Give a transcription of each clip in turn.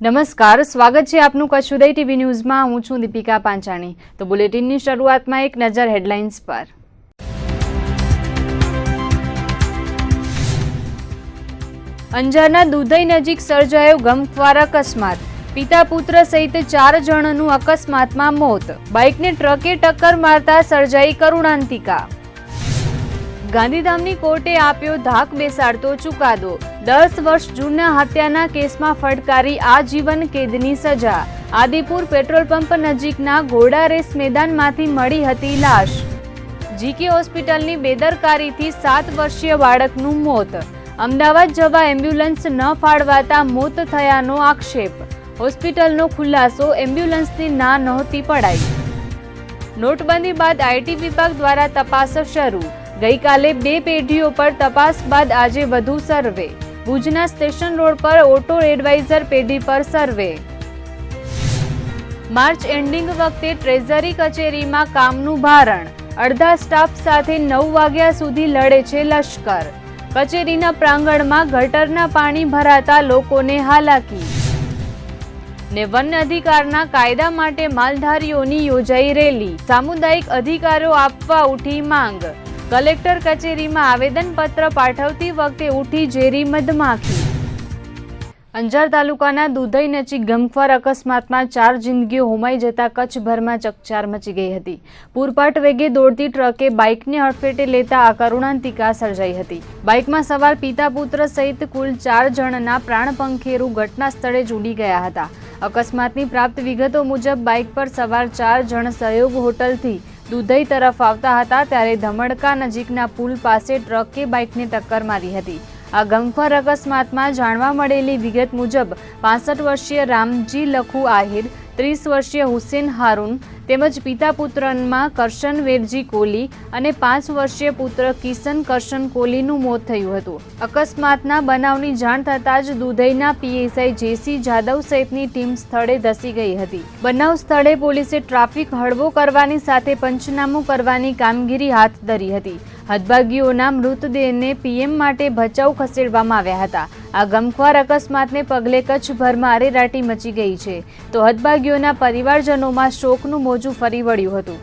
નમસ્કાર, સ્વાગત છે આપનું કચ્છ ઉદય ટીવી ન્યૂઝમાં। હું છું દીપિકા પાંચાણી। તો બુલેટિનની શરૂઆતમાં એક નજર હેડલાઇન્સ પર। અંજારના દુધઈ નજીક સર્જાયો ગમખ્વાર અકસ્માત। પિતા પુત્ર સહિત 4 જણનું અકસ્માતમાં મોત। બાઇકને ટ્રકે ટક્કર મારતા સર્જાઈ કરુણાંતિકા। ગાંધીધામની કોર્ટે આપ્યો ધાક બેસાડતો ચુકાદો। 10 વર્ષ જૂના હત્યાના કેસમાં ફટકારી આજીવન કેદની સજા। આદિપુર પેટ્રોલ પંપ નજીકના ઘોડા રેસ મેદાનમાંથી મળી હતી લાશ। જીકે હોસ્પિટલની બેદરકારીથી 7 વર્ષીય બાળકનું મોત। અમદાવાદ જવા એમ્બ્યુલન્સ ન ફાળવાતા મોત થયાનો આક્ષેપ। હોસ્પિટલનો ખુલાસો, એમ્બ્યુલન્સની ના નહોતી પડાઈ। નોટબંધી બાદ આઈટી વિભાગ દ્વારા તપાસ શરૂ। ગઈકાલે 2 પેઢીઓ પર તપાસ બાદ આજે વધુ સર્વે। ભુજના સ્ટેશન રોડ પર ઓટો એડવાઇઝર પેઢી પર સર્વે। માર્ચ એન્ડિંગ વખતે ટ્રેઝરી કચેરીમાં કામનું ભારણ। અડધા સ્ટાફ સાથે 9 વાગ્યા સુધી લડે છે લશ્કર। કચેરીના પ્રાંગણમાં ગટરના પાણી ભરાતા લોકોને હાલાકી। ને વન અધિકારના કાયદા માટે માલધારીઓની યોજાઈ રેલી। સામુદાયિક અધિકારો આપવા ઉઠી માંગ। કલેક્ટર કચેરીમાં આવેદનપત્ર પાઠવતી વખતે ઉઠી ઝેરી મધમાખી। અંજાર તાલુકાના દુધઈ નજીક ગમખ્વાર અકસ્માતમાં 4 જિંદગીઓ હોમાઈ જતા કચ્છભરમાં ચકચાર મચી ગઈ હતી। પૂરપાટ વેગે દોડતી ટ્રકે બાઇકને હડફેટે લેતા આ કરુણાંતિકા સર્જાઈ હતી। બાઇકમાં સવાર પિતા પુત્ર સહિત કુલ 4 જણના પ્રાણ પંખેરુ ઘટના સ્થળે જ ઉડી ગયા હતા। અકસ્માતની પ્રાપ્ત વિગતો મુજબ બાઇક પર સવાર 4 જણ સહયોગ હોટલથી દુધઈ તરફ આવતા હતા ત્યારે ધમડકા નજીકના પુલ પાસે ટ્રકે બાઇકને ટક્કર મારી હતી। આ ગમખ્વાર અકસ્માતમાં જાણવા મળેલી વિગત મુજબ 65 વર્ષીય રામજી લખુ આહિર, 30 વર્ષીય હુસેન હારૂન તેમજ પિતા પુત્રમાં કરશન વેરજી કોલી અને 5 વર્ષીય પુત્ર કિશન કરશન કોલીનું મોત થયું હતું। અકસ્માતના બનાવની જાણ થતાં જ દુધઈના પીએસઆઈ જેસી જાદવ સહિતની ટીમ સ્થળે ધસી ગઈ હતી। બનાવ સ્થળે પોલીસે ટ્રાફિક હળવો કરવાની સાથે પંચનામું કરવાની કામગીરી હાથ ધરી હતી। હદભાગીઓના મૃતદેહને પીએમ માટે ભચાઉ ખસેડવામાં આવ્યા હતા। આ ગમખ્વાર અકસ્માતને પગલે કચ્છભરમાં અરેરાટી મચી ગઈ છે તો હદભાગીઓના પરિવારજનોમાં શોકનું મોજું ફરી વળ્યું હતું।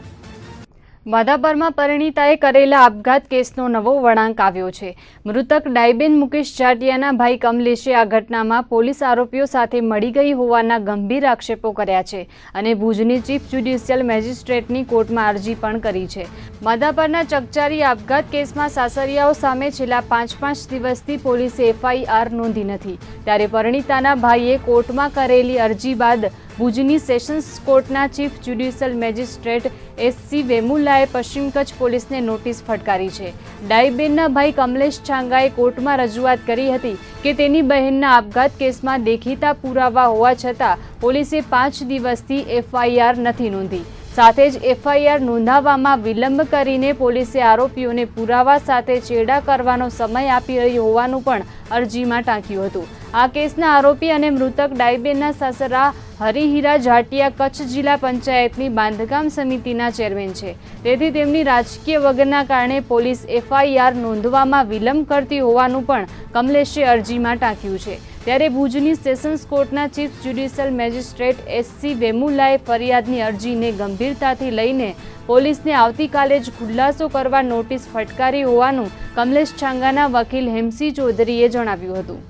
માધાપરમાં પરિણીતાએ કરેલા આપઘાત કેસનો નવો વળાંક આવ્યો છે। મૃતક ડાઈબેન મુકેશ જાટિયાના ભાઈ કમલેશે આ ઘટનામાં પોલીસ આરોપીઓ સાથે મળી ગઈ હોવાના ગંભીર આક્ષેપો કર્યા છે અને ભુજની ચીફ જ્યુડિશિયલ મેજિસ્ટ્રેટની કોર્ટમાં અરજી પણ કરી છે। માધાપરના ચકચારી આપઘાત કેસમાં સાસરિયાઓ સામે છેલ્લા 5 દિવસથી પોલીસે એફઆઈઆર નોંધી નથી ત્યારે પરિણીતાના ભાઈએ કોર્ટમાં કરેલી અરજી બાદ ભુજની સેશન્સ કોર્ટના ચીફ જ્યુડિશિયલ મેજિસ્ટ્રેટ એસસી વેમુલાએ પશ્ચિમ કચ્છ પોલીસને નોટિસ ફટકારી છે। ડાઈબેનના ભાઈ કમલેશ છાંગાએ કોર્ટમાં રજૂઆત કરી હતી કે તેની બહેનના આપઘાત કેસમાં દેખીતા પુરાવા હોવા છતાં પોલીસે 5 દિવસથી એફઆઈઆર નથી નોંધી। સાથે જ એફઆઈઆર નોંધાવવામાં વિલંબ કરીને પોલીસે આરોપીઓને પુરાવા સાથે ચેડા કરવાનો સમય આપી રહી હોવાનું પણ અરજીમાં ટાંક્યું હતું। આ કેસના આરોપી અને મૃતક ડાઈબેનના સસરા હરિહીરા જાટિયા કચ્છ જિલ્લા પંચાયતની બાંધકામ સમિતિના ચેરમેન છે તેથી તેમની રાજકીય વગરના કારણે પોલીસ એફઆઈઆર નોંધવામાં વિલંબ કરતી હોવાનું પણ કમલેશે અરજીમાં ટાંક્યું છે। ત્યારે ભુજની સેશન્સ કોર્ટના ચીફ જ્યુડિશિયલ મેજિસ્ટ્રેટ એસસી વેમુલાએ ફરિયાદની અરજીને ગંભીરતાથી લઈને પોલીસને આવતીકાલે જ ખુલાસો કરવા નોટિસ ફટકારી હોવાનું કમલેશ છાંગાના વકીલ હેમસી ચૌધરીએ જણાવ્યું હતું।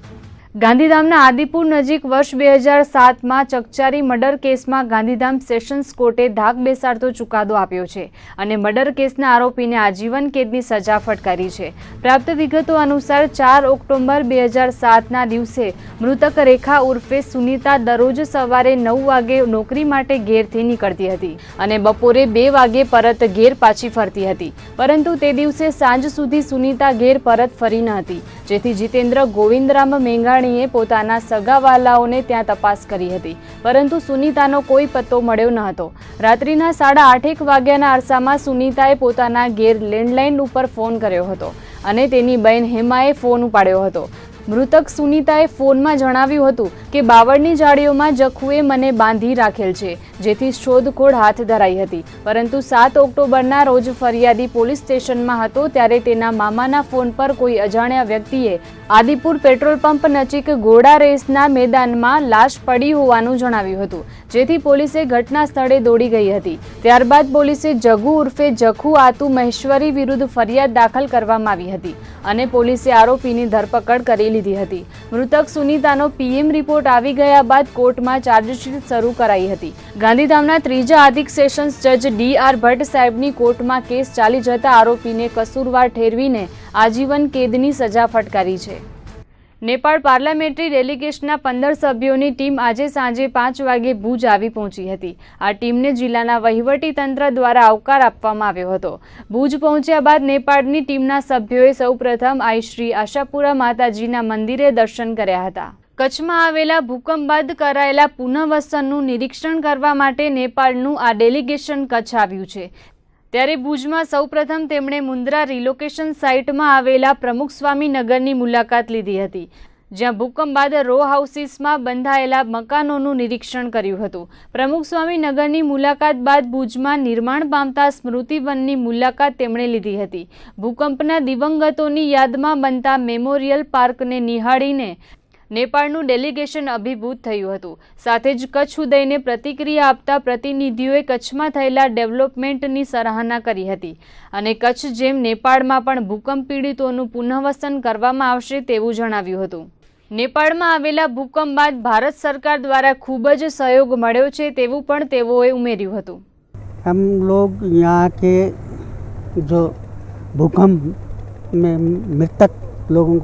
ગાંધીધામના આદિપુર નજીક વર્ષ 2007માં ચકચારી મર્ડર કેસમાં ગાંધીધામ સેશન્સ કોર્ટે ધાક બેસાડતો ચુકાદો આપ્યો છે અને મર્ડર કેસના આરોપીને આજીવન કેદની સજા ફટકારી છે। પ્રાપ્ત વિગતો અનુસાર 4 ઓક્ટોબર 2007ના દિવસે મૃતક રેખા ઉર્ફે સુનીતા દરરોજ સવારે 9 વાગે નોકરી માટે ઘેરથી નીકળતી હતી અને બપોરે 2 વાગે પરત ઘેર પાછી ફરતી હતી પરંતુ તે દિવસે સાંજ સુધી સુનીતા ઘેર પરત ફરી ન હતી જેથી જીતેન્દ્ર ગોવિંદરામ મેંઘાણીએ પોતાના સગાવાલાઓને ત્યાં તપાસ કરી હતી પરંતુ સુનીતાનો કોઈ પત્તો મળ્યો ન હતો। રાત્રિના 8:30 વાગ્યાના અરસામાં સુનીતાએ પોતાના ઘેર લેન્ડલાઇન ઉપર ફોન કર્યો હતો અને તેની બહેન હેમાએ ફોન ઉપાડ્યો હતો। મૃતક સુનીતાએ ફોનમાં જણાવ્યું હતું કે બાવળની જાળીઓમાં જખુએ મને બાંધી રાખેલ છે, જેથી શોધખોળ હાથ ધરાઈ હતી. પરંતુ 7 ઓક્ટોબરના રોજ ફરિયાદી પોલીસ સ્ટેશનમાં હતો ત્યારે તેના મામાના ફોન પર કોઈ અજાણ્યા વ્યક્તિએ આદિપુર પેટ્રોલ પંપ નજીક ઘોડા રેસના મેદાનમાં લાશ પડી હોવાનું જણાવ્યું હતું, જેથી પોલીસે ઘટના સ્થળે દોડી ગઈ હતી. ત્યારબાદ પોલીસે જગુ ઉર્ફે જખુ આતુ મહેશ્વરી વિરુદ્ધ ફરિયાદ દાખલ કરવામાં આવી હતી અને પોલીસે આરોપીની ધરપકડ કરી લીધી હતી. મૃતક સુનીતાનો પીએમ રિપોર્ટ આવી ગયા બાદ કોર્ટમાં ચાર્જશીટ શરૂ કરાઈ હતી. ગાંધીધામના ત્રીજા અધિક સેશન્સ જજ ડી.આર. ભટ્ટ સાહેબની કોર્ટમાં કેસ ચાલી જતા આરોપીને કસૂરવાર ઠેરવીને આજીવન કેદની સજા ફટકારી છે. નેપાળ પાર્લામેન્ટરી ડેલિગેશનના 15 સભ્યોની ટીમ આજે સાંજે 5 વાગે ભુજ આવી પહોંચી હતી. આ ટીમને જિલ્લાના વહીવટી તંત્ર દ્વારા આવકાર આપવામાં આવ્યો હતો. ભુજ પહોંચ્યા બાદ નેપાળની ટીમના સભ્યોએ સૌપ્રથમ આઈ શ્રી આશાપુરા માતાજીના મંદિરે દર્શન કર્યા હતા. કચ્છમાં આવેલા ભૂકંપ બાદ કરાયેલા પુનઃવસનનું નિરીક્ષણ કરવા માટે નેપાળનું આ ડેલિગેશન કચ્છ આવ્યું છે. ત્યારે ભુજમાં સૌપ્રથમ તેમણે મુન્દ્રા રિલોકેશન સાઇટમાં આવેલા પ્રમુખસ્વામી નગરની મુલાકાત લીધી હતી, જ્યાં ભૂકંપ બાદ રો હાઉસીસમાં બંધાયેલા મકાનોનું નિરીક્ષણ કર્યું હતું. પ્રમુખસ્વામી નગરની મુલાકાત બાદ ભુજમાં નિર્માણ પામતા સ્મૃતિવનની મુલાકાત તેમણે લીધી હતી. ભૂકંપના દિવંગતોની યાદમાં બનતા મેમોરિયલ પાર્કને નિહાળીને નેપાળનું ડેલિગેશન અભિભૂત થયું હતું. સાથે જ કચ્છ ઉદયને પ્રતિક્રિયા આપતા પ્રતિનિધિઓએ કચ્છમાં થયેલા ડેવલપમેન્ટની સરાહના કરી હતી અને કચ્છ જેમ નેપાળમાં પણ ભૂકંપ પીડિતોનું પુનઃવસન કરવામાં આવશે તેવું જણાવ્યું હતું. નેપાળમાં આવેલા ભૂકંપ બાદ ભારત સરકાર દ્વારા ખૂબ જ સહયોગ મળ્યો છે તેવું પણ તેઓએ ઉમેર્યું હતું. हम लोग यहाँ के जो भूकंप में मृतक लोगों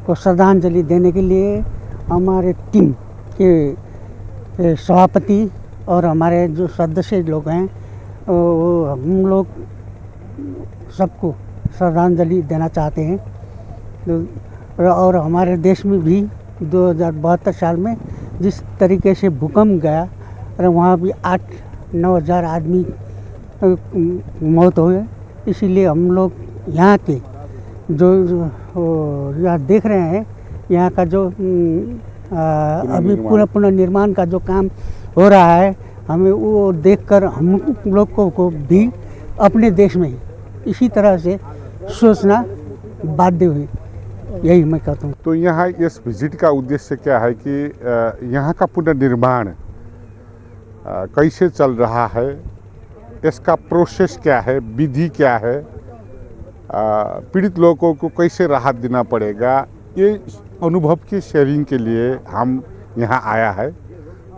को श्रद्धांजलि देने के लिए हमारे टीम के सभापति और हमारे जो सदस्य लोग हैं वो हम लोग सबको श्रद्धांजलि देना चाहते हैं. और हमारे देश में भी 2072 साल में जिस तरीके से भूकंप गया और वहाँ भी 8-9 हज़ार आदमी मौत हुए, इसीलिए हम लोग यहाँ के जो यहाँ देख रहे हैं यहाँ का जो अभी पुनर्निर्माण का जो काम हो रहा है, हमें वो देखकर हम लोग को भी अपने देश में इसी तरह से सोचना बाध्य हुई. यही मैं कहता हूँ. तो यहाँ इस विजिट का उद्देश्य क्या है कि यहाँ का पुनर्निर्माण कैसे चल रहा है, इसका प्रोसेस क्या है, विधि क्या है, पीड़ित लोगों को कैसे राहत देना पड़ेगा, ये अनुभव की शेयरिंग के लिए हम यहाँ आया है.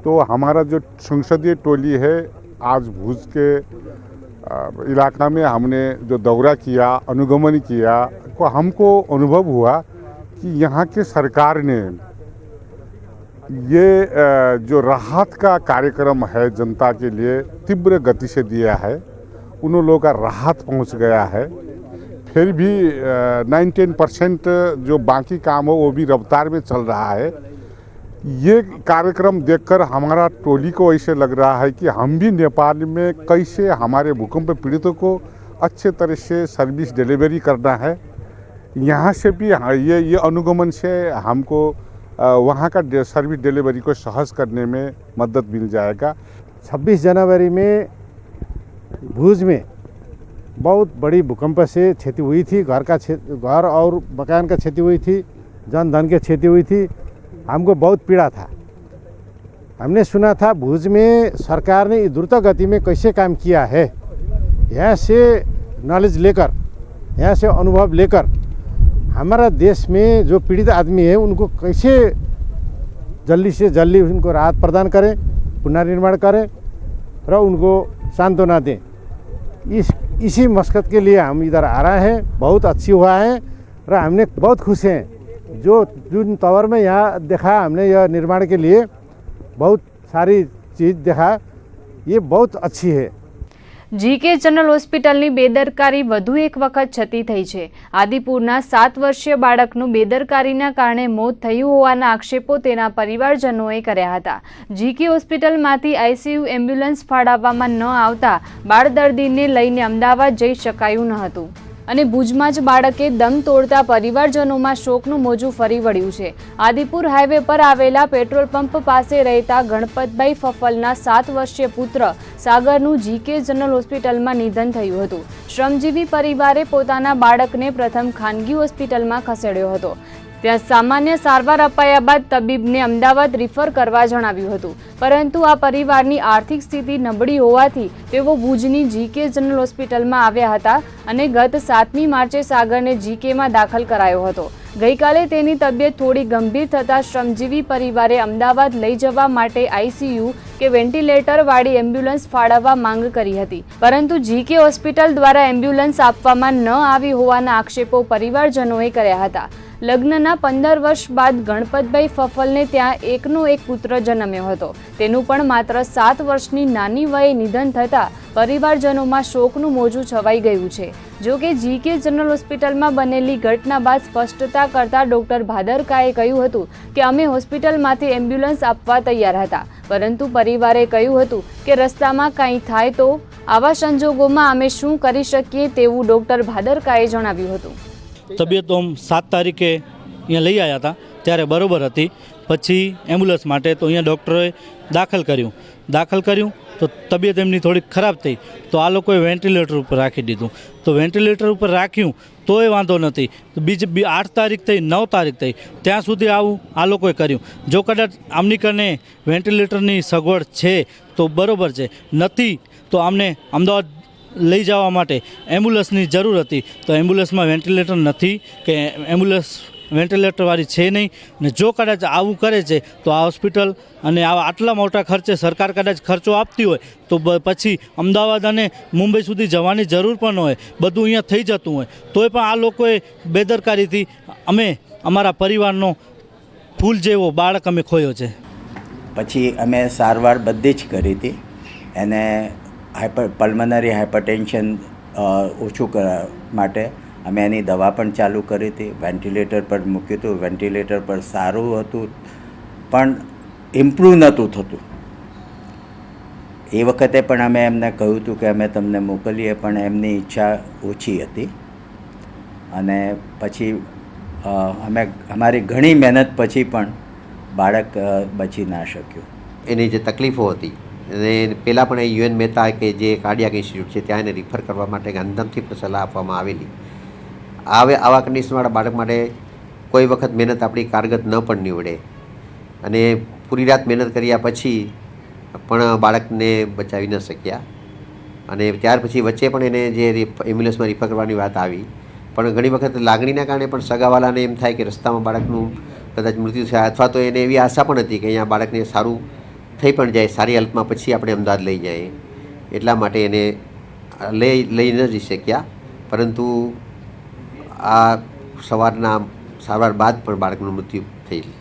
तो हमारा जो संसदीय टोली है आज भुज के इलाका में हमने जो दौरा किया, अनुगमन किया, तो हमको अनुभव हुआ कि यहाँ के सरकार ने ये जो राहत का कार्यक्रम है जनता के लिए तीव्र गति से दिया है. उन लोगों का राहत पहुँच गया है. फिर भी 99% जो बाकी काम हो वो भी रफ्तार में चल रहा है. ये कार्यक्रम देखकर हमारा टोली को ऐसे लग रहा है कि हम भी नेपाल में कैसे हमारे भूकंप पीड़ितों को अच्छे तरह से सर्विस डिलीवरी करना है. यहाँ से भी ये अनुगमन से हमको वहाँ का सर्विस डिलीवरी को सहज करने में मदद मिल जाएगा. 26 जनवरी में भुज में बहुत बड़ी भूकंप से क्षति हुई थी. घर और मकान का क्षति हुई थी, जन धन की क्षति हुई थी. हमको बहुत पीड़ा था. हमने सुना था भुज में सरकार ने द्रुत गति में कैसे काम किया है. यहाँ से नॉलेज लेकर, यहाँ से अनुभव लेकर हमारा देश में जो पीड़ित आदमी है उनको कैसे जल्दी से जल्दी उनको राहत प्रदान करें, पुनर्निर्माण करें और उनको सांत्वना दें. इसी मकसद के लिए हम इधर आ रहे हैं. बहुत अच्छी हुआ है और हमने बहुत खुश हैं. जो जिन तौर में यहाँ देखा हमने, यह निर्माण के लिए बहुत सारी चीज़ देखा, ये बहुत अच्छी है. જીકે જનરલ હોસ્પિટલની બેદરકારી વધુ એક વખત છતી થઈ છે. આદિપુરના 7 વર્ષીય બાળકનું બેદરકારીના કારણે મોત થયું હોવાના આક્ષેપો તેના પરિવારજનોએ કર્યા હતા. જીકે હોસ્પિટલમાંથી આઈસીયુ એમ્બ્યુલન્સ ફાળવવામાં ન આવતા બાળ દર્દીને લઈને અમદાવાદ જઈ શકાયું ન હતું. અને ભુજમાં જ બાળકે દમ તોડતા પરિવારજનોમાં શોકનું મોજું ફરી વળ્યું છે। આદિપુર હાઈવે પર આવેલા પેટ્રોલ પંપ પાસે રહેતા ગણપતભાઈ ફફલના 7 વર્ષીય પુત્ર સાગરનું જીકે જનરલ હોસ્પિટલમાં નિધન થયું હતું। શ્રમજીવી પરિવારે પોતાના બાળકને પ્રથમ ખાનગી હોસ્પિટલમાં ખસેડ્યો હતો। ત્યાં સામાન્ય સારવાર અપાયા બાદ તબીબને અમદાવાદ રિફર કરવા જણાવ્યું હતું, પરંતુ આ પરિવારની આર્થિક સ્થિતિ નબળી હોવાથી તેઓ ભુજની જીકે જનરલ હોસ્પિટલમાં આવ્યા હતા અને ગત 7મી માર્ચે સાગરને જીકેમાં દાખલ કરાયો હતો। ગઈકાલે તેની તબિયત થોડી ગંભીર થતાં શ્રમજીવી પરિવારે અમદાવાદ લઈ જવા માટે આઈસીયુ કે વેન્ટિલેટર વાળી એમ્બ્યુલન્સ ફાળવવા માંગ કરી હતી, પરંતુ જીકે હોસ્પિટલ દ્વારા એમ્બ્યુલન્સ આપવામાં ન આવી હોવાના આક્ષેપો પરિવારજનોએ કર્યા હતા। લગ્નના 15 વર્ષ બાદ ગણપતભાઈ ફફલને ત્યાં એકનો એક પુત્ર જન્મ્યો હતો। તેનું પણ માત્ર 7 વર્ષની નાની વયે નિધન થતાં પરિવારજનોમાં શોકનું મોજું છવાઈ ગયું છે। જો કે જીકે જનરલ હોસ્પિટલમાં બનેલી ઘટના બાદ સ્પષ્ટતા કરતા ડોક્ટર ભાદરકાએ કહ્યું હતું કે અમે હોસ્પિટલમાંથી એમ્બ્યુલન્સ આપવા તૈયાર હતા, પરંતુ પરિવારે કહ્યું હતું કે રસ્તામાં કંઈ થાય તો આવા સંજોગોમાં અમે શું કરી શકીએ તેવું ડોક્ટર ભાદરકાએ જણાવ્યું હતું। તબિયત તો 7 તારીખે અહીંયા લઈ આવ્યા હતા ત્યારે બરાબર હતી, પછી એમ્બ્યુલન્સ માટે તો અહીંયા ડૉક્ટરોએ દાખલ કર્યું તો તબિયત એમની થોડીક ખરાબ થઈ તો આ લોકોએ વેન્ટિલેટર ઉપર રાખી દીધું। તો વેન્ટિલેટર ઉપર રાખ્યું તોય વાંધો નથી, તો બીજી 8 તારીખ થઈ 9 તારીખ થઈ ત્યાં સુધી આવું આ લોકોએ કર્યું। જો કદાચ આમની કને વેન્ટિલેટરની સગવડ છે તો બરાબર છે, નથી તો આમને અમદાવાદ લઈ જવા માટે એમ્બ્યુલન્સની જરૂર હતી, તો એમ્બ્યુલન્સમાં વેન્ટિલેટર નથી કે એમ્બ્યુલન્સ વેન્ટિલેટરવાળી છે નહીં, ને જો કદાચ આવું કરે છે તો આ હોસ્પિટલ અને આટલા મોટા ખર્ચે સરકાર કદાચ ખર્ચો આપતી હોય તો પછી અમદાવાદ અને મુંબઈ સુધી જવાની જરૂર પણ હોય, બધું અહીંયા થઈ જતું હોય, તોય પણ આ લોકોએ બેદરકારીથી અમે અમારા પરિવારનો ફૂલ જેવો બાળક અમે ખોયો છે। પછી અમે સારવાર બધી જ કરી હતી, એને પલ્મનરી હાઇપરટેન્શન ઓછું કરવા માટે અમે એની દવા પણ ચાલુ કરી હતી, વેન્ટિલેટર પર મૂક્યું હતું, વેન્ટિલેટર પર સારું હતું પણ ઇમ્પ્રૂવ નહોતું થતું। એ વખતે પણ અમે એમને કહ્યું હતું કે અમે તમને મોકલીએ, પણ એમની ઈચ્છા ઓછી હતી અને પછી અમારી ઘણી મહેનત પછી પણ બાળક બચી ના શક્યું। એની જે તકલીફો હતી અને પહેલાં પણ યુએન મહેતા કે જે કાર્ડિયાક ઇન્સ્ટિટ્યૂટ છે ત્યાં એને રિફર કરવા માટે ગાંધીધામથી પણ સલાહ આપવામાં આવેલી। આવા કન્ડિશનવાળા બાળક માટે કોઈ વખત મહેનત આપણી કારગત ન પણ નીવડે અને પૂરી રાત મહેનત કર્યા પછી પણ બાળકને બચાવી ન શક્યા અને ત્યાર પછી વચ્ચે પણ એને જે એમ્બ્યુલન્સમાં રિફર કરવાની વાત આવી, પણ ઘણી વખત લાગણીના કારણે પણ સગાવાલાને એમ થાય કે રસ્તામાં બાળકનું કદાચ મૃત્યુ થાય, અથવા તો એને એવી આશા પણ હતી કે અહીંયા બાળકને સારું થઈ પણ જાય, સારી હાલતમાં પછી આપણે અમદાવાદ લઈ જાય, એટલા માટે એને લઈ ન જઈ શક્યા। પરંતુ આ સવારના સારવાર બાદ પણ બાળકનું મૃત્યુ થયેલ।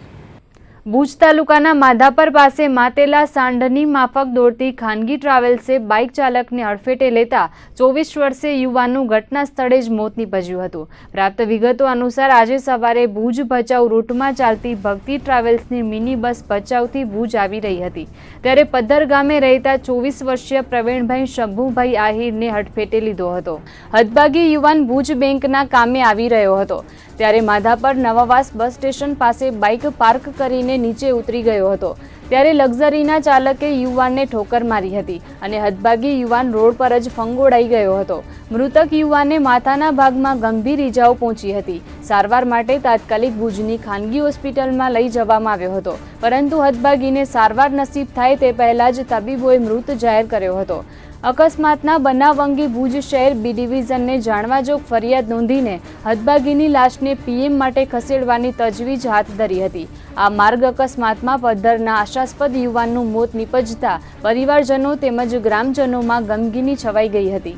ભુજ તાલુકાના માધાપર પાસે માતેલા સાંઢની માફક દોડતી ખાનગી ટ્રાવેલ્સે બાઇક ચાલકને અડફેટે લેતા 24 વર્ષીય યુવાનનું ઘટના સ્થળે જ મોત નીપજ્યું હતું। પ્રાપ્ત વિગતો અનુસાર આજે સવારે ભુજ ભચાઉ રૂટમાં ચાલતી ભક્તિ ટ્રાવેલ્સની મિની બસ ભચાઉથી ભુજ આવી રહી હતી, ત્યારે પદ્ધર ગામે રહેતા 24 વર્ષીય પ્રવીણભાઈ શંભુભાઈ આહિરને અડફેટે લીધો હતો। હદભાગી યુવાન ભુજ બેંકના કામે આવી રહ્યો હતો, ત્યારે માધાપર નવાવાસ બસ સ્ટેશન પાસે બાઇક પાર્ક કરીને નીચે ઉતરી ગયો હતો, ત્યારે લક્ઝરીના ચાલકે યુવાનને ઠોકર મારી હતી અને હદભાગી યુવાન રોડ પર જ ફંગોળાઈ ગયો હતો। મૃતક યુવાનને માથાના ભાગમાં ગંભીર ઈજાઓ પહોંચી હતી। સારવાર માટે તાત્કાલિક ભુજની ખાનગી હોસ્પિટલમાં લઈ જવામાં આવ્યો હતો, પરંતુ હદભાગીને સારવાર નસીબ થાય તે પહેલા જ તબીબોએ મૃત જાહેર કર્યો હતો। અકસ્માતના બનાવ અંગે ભુજ શહેર બી ડિવિઝનને જાણવાજોગ ફરિયાદ નોંધીને હદભાગીની લાશને પીએમ માટે ખસેડવાની તજવીજ હાથ ધરી હતી। આ માર્ગ અકસ્માતમાં પદ્ધરના આશાસ્પદ યુવાનનું મોત નીપજતા પરિવારજનો તેમજ ગ્રામજનોમાં ગમગીની છવાઈ ગઈ હતી।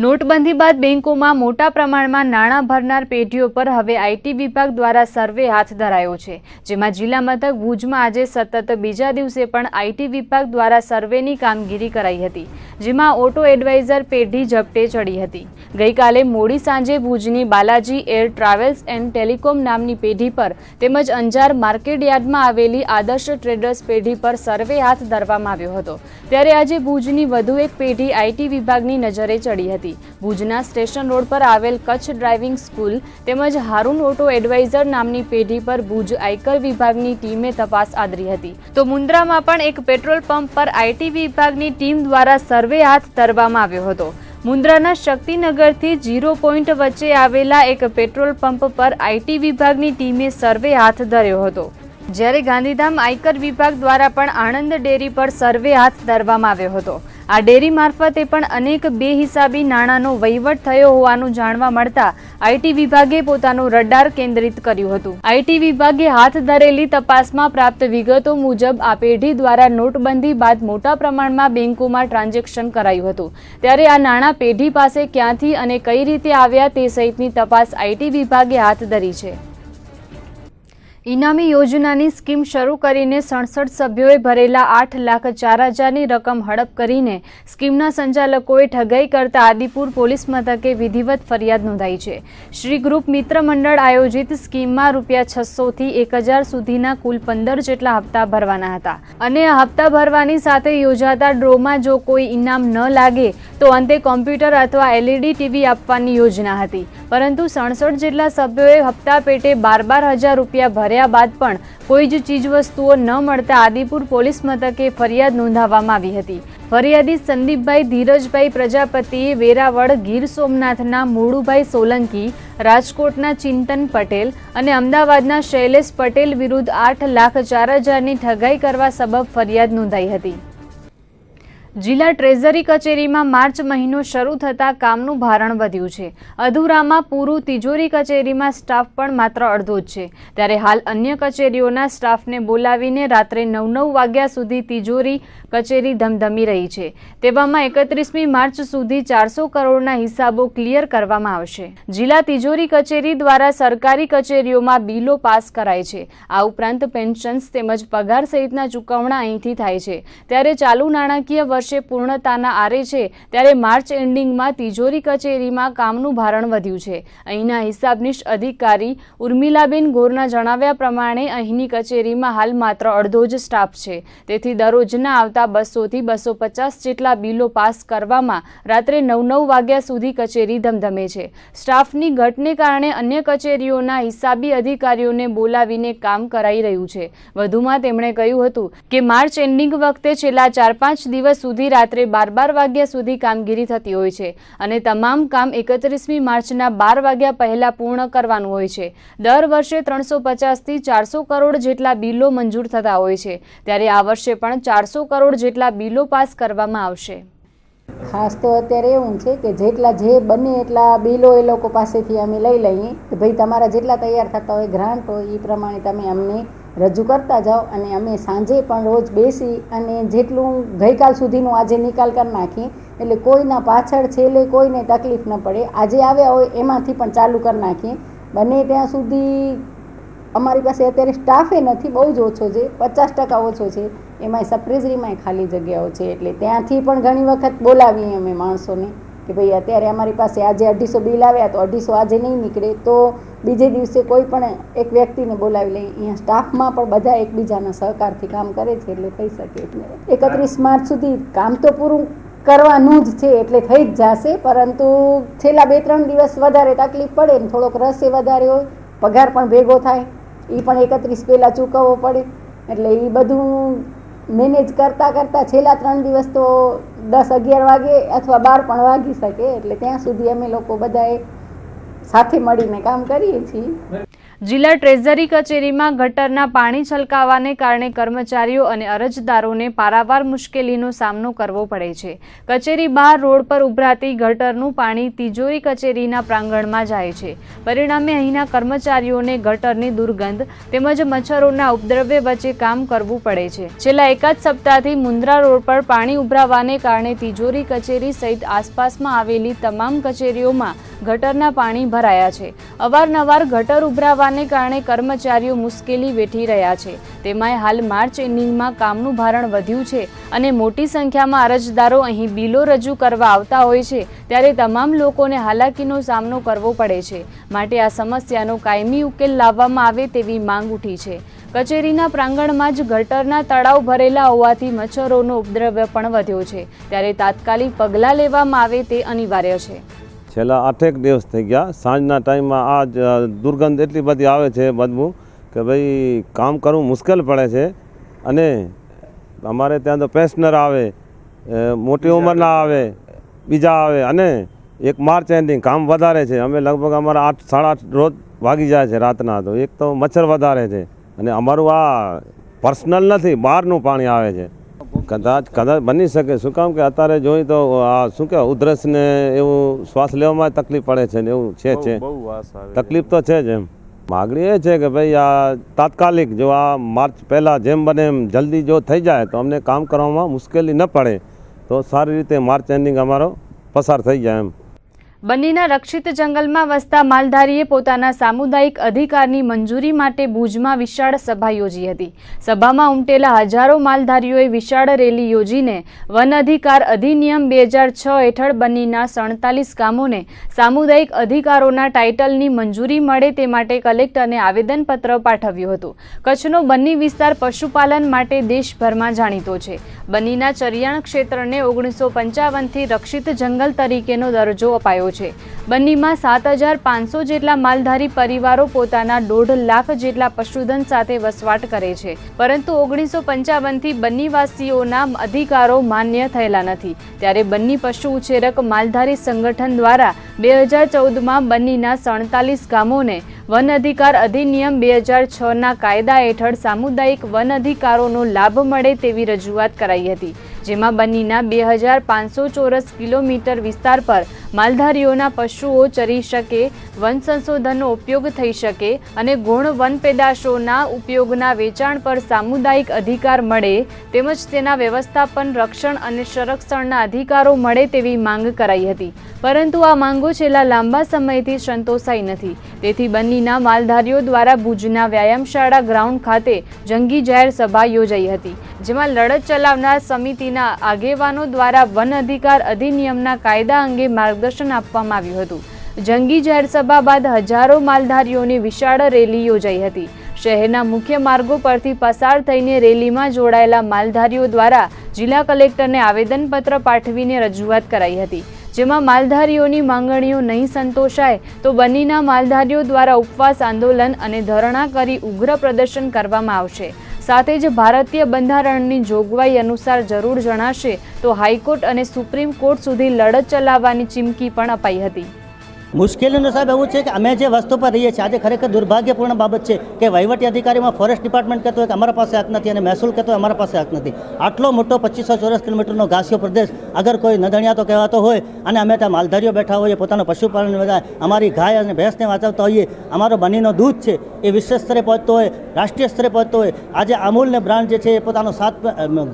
નોટબંધી બાદ બેંકોમાં મોટા પ્રમાણમાં નાણાં ભરનાર પેઢીઓ પર હવે આઈટી વિભાગ દ્વારા સર્વે હાથ ધરાયો છે, જેમાં જિલ્લા મથક ભુજમાં આજે સતત બીજા દિવસે પણ આઈટી વિભાગ દ્વારા સર્વેની કામગીરી કરાઈ હતી, જેમાં ઓટો એડવાઇઝર પેઢી ઝપટે ચડી હતી। ગઈકાલે મોડી સાંજે ભુજની Balaji air travels and telecom નામની પેઢી પર તેમજ અંજાર માર્કેટયાર્ડમાં આવેલી આદર્શ ટ્રેડર્સ પેઢી પર સર્વે હાથ ધરવામાં આવ્યો હતો, ત્યારે આજે ભુજની વધુ એક પેઢી આઈટી વિભાગની નજરે ચડી હતી। હતી. ભુજના સ્ટેશન રોડ પર આવેલ કચ્છ ડ્રાઇવિંગ સ્કૂલ તેમજ હારૂન ઓટો એડવાઇઝર નામની પેઢી પર ભુજ આયકર વિભાગની ટીમે તપાસ આદરી હતી. તો મુન્દ્રામાં પણ એક પેટ્રોલ પંપ પર આઈટી વિભાગની ટીમ દ્વારા સર્વે હાથ ધરવામાં આવ્યો હતો. મુન્દ્રાના શક્તિનગરથી 0 પોઈન્ટ વચ્ચે આવેલા એક પેટ્રોલ પંપ પર આઈટી વિભાગની ટીમે સર્વે હાથ ધર્યો હતો. જ્યારે ગાંધીધામ આયકર વિભાગ દ્વારા પણ આણંદ ડેરી પર સર્વે હાથ ધરવામાં આવ્યો હતો. આ ડેરી મારફતે પણ અનેક બેહિસાબી નાણાંનો વહીવટ થયો હોવાનું જાણવા મળતા આઈટી વિભાગે પોતાનું રડાર કેન્દ્રિત કર્યું હતું. આઈટી વિભાગે હાથ ધરેલી તપાસમાં પ્રાપ્ત વિગતો મુજબ આ પેઢી દ્વારા નોટબંધી બાદ મોટા પ્રમાણમાં બેંકોમાં ટ્રાન્ઝેક્શન કરાયું હતું. ત્યારે આ નાણાં પેઢી પાસે ક્યાંથી અને કઈ રીતે આવ્યા તે સહિતની તપાસ આઈટી વિભાગે હાથ ધરી છે. ઇનામી યોજનાની સ્કીમ શરૂ કરીને 67 સભ્યોએ ભરેલા 8,04,000ની રકમ હડપ કરીને સ્કીમના સંચાલકોએ ઠગાઈ કરતા આદિપુર પોલીસ મથકે વિધિવત ફરિયાદ નોંધાઈ છે. શ્રી ગ્રુપ મિત્ર મંડળ આયોજિત સ્કીમમાં ₹600 થી 1,000 સુધીના કુલ 15 જેટલા હપ્તા ભરવાના હતા અને આ હપ્તા ભરવાની સાથે યોજાતા ડ્રોમાં જો કોઈ ઇનામ ન લાગે તો અંતે કોમ્પ્યુટર અથવા LED ટીવી આપવાની યોજના હતી. પરંતુ 67 જેટલા સભ્યોએ હપ્તા પેટે 12,000 રૂપિયા ભર્યા બાદ પણ કોઈ જ ચીજવસ્તુઓ ન મળતા આદિપુર પોલીસ મથકે ફરિયાદ નોંધાવવામાં આવી હતી. ફરિયાદી સંદીપભાઈ ધીરજભાઈ પ્રજાપતિએ વેરાવળ ગીર સોમનાથના મોડુભાઈ સોલંકી, રાજકોટના ચિંતન પટેલ અને અમદાવાદના શૈલેષ પટેલ વિરુદ્ધ 8,04,000ની ઠગાઈ કરવા સબબ ફરિયાદ નોંધાઈ હતી. જિલ્લા ટ્રેઝરી કચેરીમાં માર્ચ મહિનો શરૂ થતાં કામનું ભારણ વધ્યું છે. અધૂરામાં પૂરું તિજોરી કચેરીમાં સ્ટાફ પણ માત્ર અડધો જ છે. ત્યારે હાલ અન્ય કચેરીઓના સ્ટાફને બોલાવીને રાત્રે 9 વાગ્યા સુધી તિજોરી કચેરી ધમધમી રહી છે. તેવામાં 31મી માર્ચ સુધી 400 કરોડના હિસાબો ક્લિયર કરવામાં આવશે. જિલ્લા તિજોરી કચેરી દ્વારા સરકારી કચેરીઓમાં બિલો પાસ કરાય છે. આ ઉપરાંત પેન્શન્સ તેમજ પગાર સહિતના ચૂકવણા અહીંથી થાય છે. ત્યારે ચાલુ નાણાકીય વર્ષે પૂર્ણતાના આરે છે ત્યારે માર્ચ એન્ડિંગમાં તિજોરી કચેરીમાં કામનું ભારણ વધ્યું છે. અહીંના હિસાબનીશ અધિકારી ઉર્મિલાબેન ગોરના જણાવ્યા પ્રમાણે અહીંની કચેરીમાં હાલ માત્ર અડધો જ સ્ટાફ છે. તેથી દરરોજના આવતા 200 થી 250 જેટલા બિલો પાસ કરવામાં રાત્રે 9 વાગ્યા સુધી કચેરી ધમધમે છે. સ્ટાફની ઘટને કારણે અન્ય કચેરીઓના હિસાબી અધિકારીઓને બોલાવીને કામ કરાઈ રહ્યું છે. વધુમાં તેમણે કહ્યું હતું કે માર્ચ એન્ડિંગ વખતે છેલ્લા 4-5 દિવસ સુધી રાત્રે 12 વાગ્યા સુધી કામગીરી થતી હોય છે અને તમામ કામ 31મી માર્ચના 12 વાગ્યા પહેલા પૂર્ણ કરવાનું હોય છે. દર વર્ષે 350 થી 400 કરોડ જેટલા બિલો મંજૂર થતા હોય છે. ત્યારે આ વર્ષે પણ 400 કરોડ જેટલા બિલો પાસ કરવામાં આવશે. ખાસ તો અત્યારે એવું છે કે જે બને એટલા બિલો એ લોકો પાસેથી અમે લઈ લઈએ કે ભાઈ તમારા જેટલા તૈયાર થતા હોય ગ્રાન્ટ હોય એ પ્રમાણે તમે અમને રજૂ કરતા જાઓ અને અમે સાંજે પણ રોજ બેસી અને જેટલું ગઈકાલ સુધીનું આજે નિકાલ કરી નાખીએ એટલે કોઈના પાછળ છેલ્લે કોઈને તકલીફ ન પડે. આજે આવ્યા હોય એમાંથી પણ ચાલુ કરી નાખીએ. બને ત્યાં સુધી અમારી પાસે અત્યારે સ્ટાફે નથી, બહુ જ ઓછો છે, 50% ઓછો છે. એમાંય સપ્રેઝરીમાંય ખાલી જગ્યાઓ છે એટલે ત્યાંથી પણ ઘણી વખત બોલાવીએ અમે માણસોને કે ભાઈ અત્યારે અમારી પાસે આજે 250 બિલ આવ્યા તો 250 આજે નહીં નીકળે તો બીજે દિવસે કોઈ પણ એક વ્યક્તિને બોલાવી લઈએ. અહીંયા સ્ટાફમાં પણ બધા એકબીજાના સહકારથી કામ કરે છે એટલે થઈ શકે. 31 માર્ચ સુધી કામ તો પૂરું કરવાનું જ છે એટલે થઈ જ જશે, પરંતુ છેલ્લા 2-3 દિવસ વધારે તકલીફ પડે ને થોડોક રસ વધારે હોય, પગાર પણ ભેગો થાય, એ પણ 31 પહેલાં ચૂકવવો પડે એટલે એ બધું મેનેજ કરતાં છેલ્લા 3 દિવસ તો 10-11 વાગે અથવા 12 પણ વાગી શકે. એટલે ત્યાં સુધી અમે લોકો બધાએ સાથે મળીને કામ કરીએ છીએ. જિલ્લા ટ્રેઝરી કચેરીમાં ગટરના પાણી છલકાવાને કારણે કર્મચારીઓ અને અરજદારોને પારાવાર મુશ્કેલીનો સામનો કરવો પડે છે. કચેરી બહાર રોડ પર ઉભરાતી ગટરનું પાણી તિજોરી કચેરીના પ્રાંગણમાં જાય છે. પરિણામે અહીંના કર્મચારીઓને ગટરની દુર્ગંધ તેમજ મચ્છરોના ઉપદ્રવ્ય વચ્ચે કામ કરવું પડે છે. છેલ્લા એકાદ સપ્તાહથી મુન્દ્રા રોડ પર પાણી ઉભરાવાને કારણે તિજોરી કચેરી સહિત આસપાસમાં આવેલી તમામ કચેરીઓમાં ગટરના પાણી ભરાયા છે। અવારનવાર ગટર ઉભરાવાને કારણે કર્મચારીઓ મુશ્કેલી વેઠી રહ્યા છે। તેમાંય હાલ માર્ચ એન્ડિંગમાં કામનું ભારણ વધ્યું છે અને મોટી સંખ્યામાં અરજદારો અહીં બિલો રજૂ કરવા આવતા હોય છે, ત્યારે તમામ લોકોને હાલાકીનો સામનો કરવો પડે છે। માટે આ સમસ્યાનો કાયમી ઉકેલ લાવવામાં આવે તેવી માંગ ઉઠી છે। કચેરીના પ્રાંગણમાં જ ગટરના તળાવ ભરેલા હોવાથી મચ્છરોનો ઉપદ્રવ પણ વધ્યો છે, ત્યારે તાત્કાલિક પગલાં લેવામાં આવે તે અનિવાર્ય છે। છેલ્લા 8 દિવસ થઈ ગયા। સાંજના ટાઈમમાં આ દુર્ગંધ એટલી બધી આવે છે, બદબૂ, કે ભાઈ કામ કરવું મુશ્કેલ પડે છે। અને અમારે ત્યાં તો પેન્શનર આવે, મોટી ઉંમરના આવે, બીજા આવે, અને એક માર્ચ એન્ડિંગ કામ વધારે છે। અમે લગભગ અમારા 8 સાડા 8 રોજ વાગી જાય છે રાતના। તો એક તો મચ્છર વધારે છે અને અમારું આ પર્સનલ નથી, બહારનું પાણી આવે છે। કદાચ બની શકે, શું કામ કે અત્યારે જોઈએ તો આ શું કહેવાય ઉધરસ ને એવું શ્વાસ લેવામાં તકલીફ પડે છે ને એવું છે તકલીફ તો છે જ। એમ માગણી એ છે કે ભાઈ આ તાત્કાલિક જો આ માર્ચ પહેલાં જેમ બને એમ જલ્દી જો થઈ જાય તો અમને કામ કરવામાં મુશ્કેલી ન પડે, તો સારી રીતે માર્ચ એન્ડિંગ અમારો પસાર થઈ જાય એમ। બન્નીના રક્ષિત જંગલમાં વસતા માલધારીએ પોતાના સામુદાયિક અધિકારની મંજૂરી માટે ભુજમાં વિશાળ સભા યોજી હતી। સભામાં ઉમટેલા હજારો માલધારીઓએ વિશાળ રેલી યોજીને વન અધિકાર અધિનિયમ 2006 હેઠળ બન્નીના 47 ગામોને સામુદાયિક અધિકારોના ટાઇટલની મંજૂરી મળે તે માટે કલેક્ટરને આવેદનપત્ર પાઠવ્યું હતું। કચ્છનો બન્ની વિસ્તાર પશુપાલન માટે દેશભરમાં જાણીતો છે। બન્નીના ચરિયાણ ક્ષેત્રને 1955થી રક્ષિત જંગલ તરીકેનો દરજ્જો અપાયો છે। બન્નીમાં 7500 જેટલા માલધારી પરિવારો પોતાના 1.5 લાખ જેટલા પશુધન સાથે વસવાટ કરે છે, પરંતુ 1955થી બન્નીવાસીઓના અધિકારો માન્ય થયેલા નથી। ત્યારે બન્ની પશુ ઉછેરક માલધારી સંગઠન દ્વારા 2014માં બન્નીના 47 ગામોને વન અધિકાર અધિનિયમ 2006ના કાયદા હેઠળ સામુદાયિક વન અધિકારોનો લાભ મળે તેવી રજૂઆત કરાઈ હતી, જેમાં બન્નીના 2500 ચોરસ કિલોમીટર વિસ્તાર પર માલધારીઓના પશુઓ ચરી શકે, વન સંશોધનનો ઉપયોગ થઈ શકે અને ગૌણ વન પેદાશોના ઉપયોગના વેચાણ પર સામુદાયિક અધિકાર મળે, તેમજ તેના વ્યવસ્થાપન, રક્ષણ અને સંરક્ષણના અધિકારો મળે તેવી માંગ કરાઈ હતી। પરંતુ આ માંગો છેલ્લા લાંબા સમયથી સંતોષાઈ નથી। તેથી બન્નીના માલધારીઓ દ્વારા ભુજના વ્યાયામશાળા ગ્રાઉન્ડ ખાતે જંગી જાહેર સભા યોજાઈ હતી, જેમાં લડત ચલાવનાર સમિતિના આગેવાનો દ્વારા વન અધિકાર અધિનિયમના કાયદા અંગે માર્ગદર્શન આપવામાં આવ્યું હતું। જંગી જાહેર સભા બાદ હજારો માલધારીઓની વિશાળ રેલી યોજાઈ હતી। શહેરના મુખ્ય માર્ગો પરથી પસાર થઈને રેલીમાં જોડાયેલા માલધારીઓ દ્વારા જિલ્લા કલેક્ટરને આવેદનપત્ર પાઠવીને રજૂઆત કરાઈ હતી, જેમાં માલધારીઓની માંગણીઓ નહીં સંતોષાય તો બન્નીના માલધારીઓ દ્વારા ઉપવાસ આંદોલન અને ધરણા કરી ઉગ્ર પ્રદર્શન કરવામાં આવશે। સાથે જ ભારતીય બંધારણની જોગવાઈ અનુસાર જરૂર જણાશે તો હાઈકોર્ટ અને સુપ્રીમ કોર્ટ સુધી લડત ચલાવવાની ચીમકી પણ અપાઈ હતી। મુશ્કેલીનું સાહેબ એવું છે કે અમે જે વસ્તુ પર રહીએ છીએ આજે ખરેખર દુર્ભાગ્યપૂર્ણ બાબત છે કે વહીવટી અધિકારીમાં ફોરેસ્ટ ડિપાર્ટમેન્ટ કહેતો હોય કે અમારા પાસે હક નથી અને મહેસૂલ કહેતો હોય અમારા પાસે હક નથી। આટલો મોટો 2500 ચોરસ કિલોમીટરનો ઘાસિયો પ્રદેશ અગર કોઈ નધણિયાતો કહેવાતો હોય અને અમે ત્યાં માલધારીઓ બેઠા હોઈએ, પોતાનું પશુપાલન બધા અમારી ગાય અને ભેંસને વાંચવતા હોઈએ, અમારો બન્નીનો દૂધ છે એ વિશ્વ સ્તરે પહોંચતો હોય, રાષ્ટ્રીય સ્તરે પહોંચતો હોય। આજે અમૂલને બ્રાન્ડ જે છે એ પોતાનો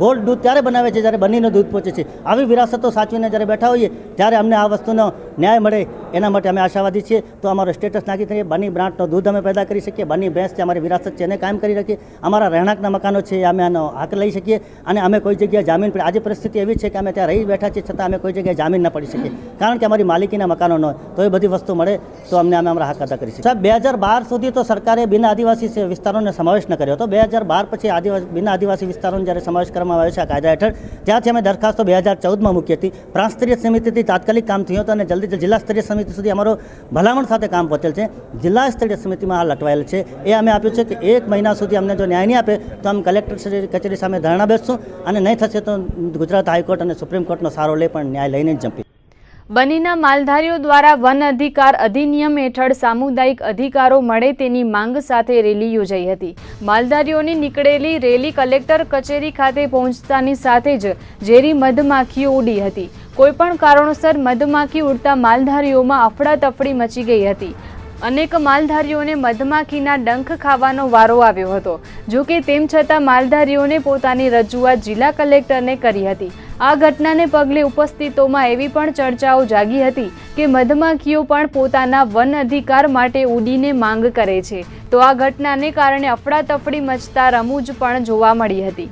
ગોલ્ડ દૂધ ત્યારે બનાવે છે જ્યારે બન્નીનું દૂધ પહોંચે છે। આવી વિરાસતો સાચવીને જ્યારે બેઠા હોઈએ ત્યારે અમને આ વસ્તુનો ન્યાય મળે એના માટે અમે આશાવાદી છીએ। તો અમારો સ્ટેટસ નાખી કરીએ, બન્ની બ્રાન્ડનો દૂધ અમે પેદા કરી શકીએ, બન્ની ભેંસ છે અમારી વિરાસત છે એને કાયમ કરી રાખીએ, અમારા રહેણાંકના મકાનો છે અમે આનો હક લઈ શકીએ અને અમે કોઈ જગ્યાએ જામીન આજે પરિસ્થિતિ એવી છે કે અમે ત્યાં રહી બેઠા છીએ છતાં અમે કોઈ જગ્યાએ જામીન ન પડી શકીએ, કારણ કે અમારી માલિકીના મકાનો ન હોય। તો એ બધી વસ્તુ મળે તો અમને અમે અમારા હક અદા કરી શકીએ। સાહેબ 2012 સુધી તો સરકારે બિન આદિવાસી વિસ્તારોને સમાવેશ ન કર્યો હતો। 2012 પછી બિન આદિવાસી વિસ્તારોનો જ્યારે સમાવેશ કરવામાં આવ્યો છે આ કાયદા હેઠળ, ત્યાંથી અમે દરખાસ્તો 2014માં મૂકી હતી। પ્રાંત સ્તરીય સમિતિથી તાત્કાલિક કામ થયું હતું અને જલ્દી જિલ્લા સ્તરીય સમિતિ સુધી અમારો ભલામણ સાથે કામ પહોંચેલ છે। જિલ્લા સ્તરીય સમિતિમાં હાલ અટવાયેલ છે। એ અમે આપ્યું છે કે 1 મહિના સુધી અમને જો ન્યાય નહીં આપે તો અમે કલેક્ટર કચેરી સામે ધરણા બેસશું અને નહીં થશે તો ગુજરાત હાઈકોર્ટ અને સુપ્રીમ કોર્ટનો સહારો લઈ પણ ન્યાય લઈને જ જંપી। બન્નીના માલધારીઓ દ્વારા વન અધિકાર અધિનિયમ હેઠળ સામુદાયિક અધિકારો મળે તેની માંગ સાથે રેલી યોજાઈ હતી। માલધારીઓની નીકળેલી રેલી કલેક્ટર કચેરી ખાતે પહોંચતાની સાથે જ ઝેરી મધમાખીઓ ઉડી હતી। કોઈપણ કારણોસર મધમાખી ઉડતા માલધારીઓમાં અફડાતફડી મચી ગઈ હતી। અનેક માલધારીઓને મધમાખીના ડંખ ખાવાનો વારો આવ્યો હતો। જો કે તેમ છતાં માલધારીઓને પોતાની રજૂઆત જિલ્લા કલેક્ટરને કરી હતી। આ ઘટનાને પગલે ઉપસ્થિતોમાં એવી પણ ચર્ચાઓ જાગી હતી કે મધમાખીઓ પણ પોતાના વન અધિકાર માટે ઉડીને માંગ કરે છે, તો આ ઘટનાને કારણે અફડાતફડી મચતા રમૂજ પણ જોવા મળી હતી.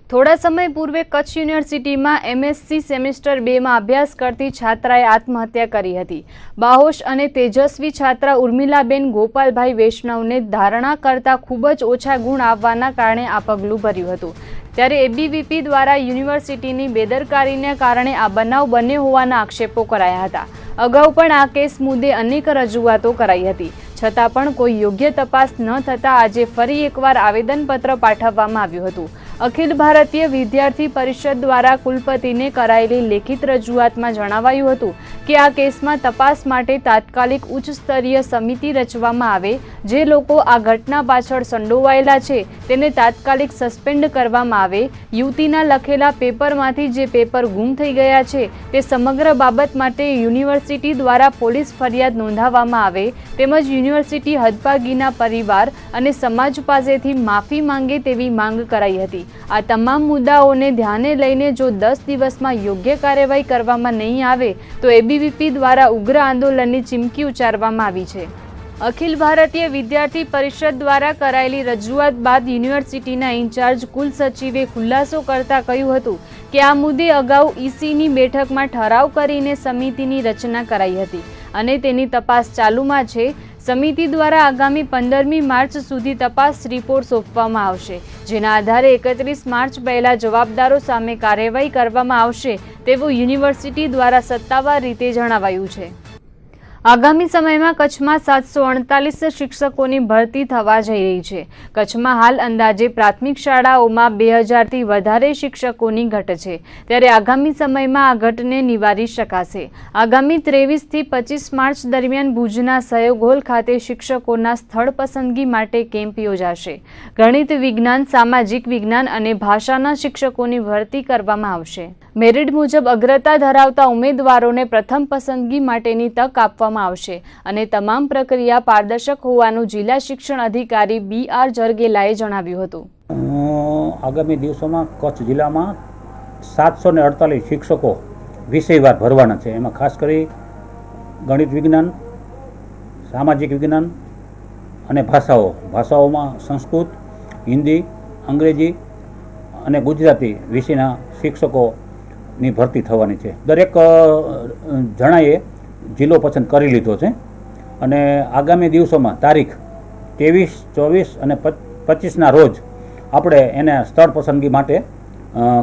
થોડા સમય પૂર્વે કચ્છ યુનિવર્સિટીમાં MSc સેમેસ્ટર 2માં અભ્યાસ કરતી છાત્રાએ આત્મહત્યા કરી હતી. બાહોશ અને તેજસ્વી છાત્રા ઉર્મિલાબેન ગોપાલભાઈ વૈષ્ણવને ધારણા કરતા ખૂબ જ ઓછા ગુણ આવવાના કારણે આ પગલું ભર્યું હતું. ત્યારે ABVP દ્વારા યુનિવર્સિટીની બેદરકારીને કારણે આ બનાવ બન્યો હોવાના આક્ષેપો કરાયા હતા. અગાઉ પણ આ કેસ મુદ્દે અનેક રજૂઆતો કરાઈ હતી, છતાં પણ કોઈ યોગ્ય તપાસ ન થતાં આજે ફરી એકવાર આવેદનપત્ર પાઠવવામાં આવ્યું હતું. અખિલ ભારતીય વિદ્યાર્થી પરિષદ દ્વારા કુલપતિને કરાયેલી લેખિત રજૂઆતમાં જણાવાયું હતું કે આ કેસમાં તપાસ માટે તાત્કાલિક ઉચ્ચ સ્તરીય સમિતિ રચવામાં આવે. જે લોકો આ ઘટના પાછળ સંડોવાયેલા છે તેને તાત્કાલિક સસ્પેન્ડ કરવામાં આવે. યુવતીના લખેલા પેપરમાંથી જે પેપર ગુમ થઈ ગયા છે તે સમગ્ર બાબત માટે યુનિવર્સિટી દ્વારા પોલીસ ફરિયાદ નોંધાવવામાં આવે, તેમજ યુનિવર્સિટી હદભાગીના પરિવાર અને સમાજ પાસેથી માફી માંગે તેવી માંગ કરાઈ હતી. આ તમામ મુદ્દાઓને ધ્યાને લઈને જો 10 દિવસમાં યોગ્ય કાર્યવાહી કરવામાં નહીં આવે તો ABVP દ્વારા ઉગ્ર આંદોલનની ચીમકી ઉચ્ચારવામાં આવી છે. અખિલ ભારતીય વિદ્યાર્થી પરિષદ દ્વારા કરાયેલી રજૂઆત બાદ યુનિવર્સિટીના ઇન્ચાર્જ કુલસચિવે ખુલાસો કરતા કહ્યું હતું કે આ મુદ્દે અગાઉ ECની બેઠકમાં ઠરાવ કરીને સમિતિની રચના કરાઈ હતી અને તેની તપાસ ચાલુમાં છે. સમિતિ દ્વારા આગામી 15મી માર્ચ સુધી તપાસ રિપોર્ટ સોંપવામાં આવશે, જેના આધારે 31 માર્ચ પહેલા જવાબદારો સામે કાર્યવાહી કરવામાં આવશે તેવું યુનિવર્સિટી દ્વારા સત્તાવાર રીતે જણાવાયું છે. આગામી સમયમાં કચ્છમાં 748 શિક્ષકોની ભરતી થવા જઈ રહી છે. કચ્છમાં હાલ અંદાજે પ્રાથમિક શાળાઓમાં 2000થી વધારે શિક્ષકોની ઘટ છે, ત્યારે આગામી સમયમાં આ ઘટને નિવારી શકાશે. આગામી 23થી 25 માર્ચ દરમિયાન ભુજના સહયોગ હોલ ખાતે શિક્ષકોના સ્થળ પસંદગી માટે કેમ્પ યોજાશે. ગણિત, વિજ્ઞાન, સામાજિક વિજ્ઞાન અને ભાષાના શિક્ષકોની ભરતી કરવામાં આવશે. મેરિટ મુજબ અગ્રતા ધરાવતા ઉમેદવારોને પ્રથમ પસંદગી માટેની તક આપવામાં આવશે અને તમામ પ્રક્રિયા પારદર્શક હોવાનું જિલ્લા શિક્ષણ અધિકારી BR જરગેલાએ જણાવ્યું હતું. આગામી દિવસોમાં કચ્છ જિલ્લામાં 748 શિક્ષકો વિષયવાર ભરવાના છે. એમાં ખાસ કરી ગણિત વિજ્ઞાન, સામાજિક વિજ્ઞાન અને ભાષાઓમાં સંસ્કૃત, હિન્દી, અંગ્રેજી અને ગુજરાતી વિષયના શિક્ષકોની ભરતી થવાની છે. દરેક જણાએ જિલ્લો પસંદ કરી લીધો છે અને આગામી દિવસોમાં તારીખ 23, 24 અને 25ના રોજ આપણે એને સ્થળ પસંદગી માટે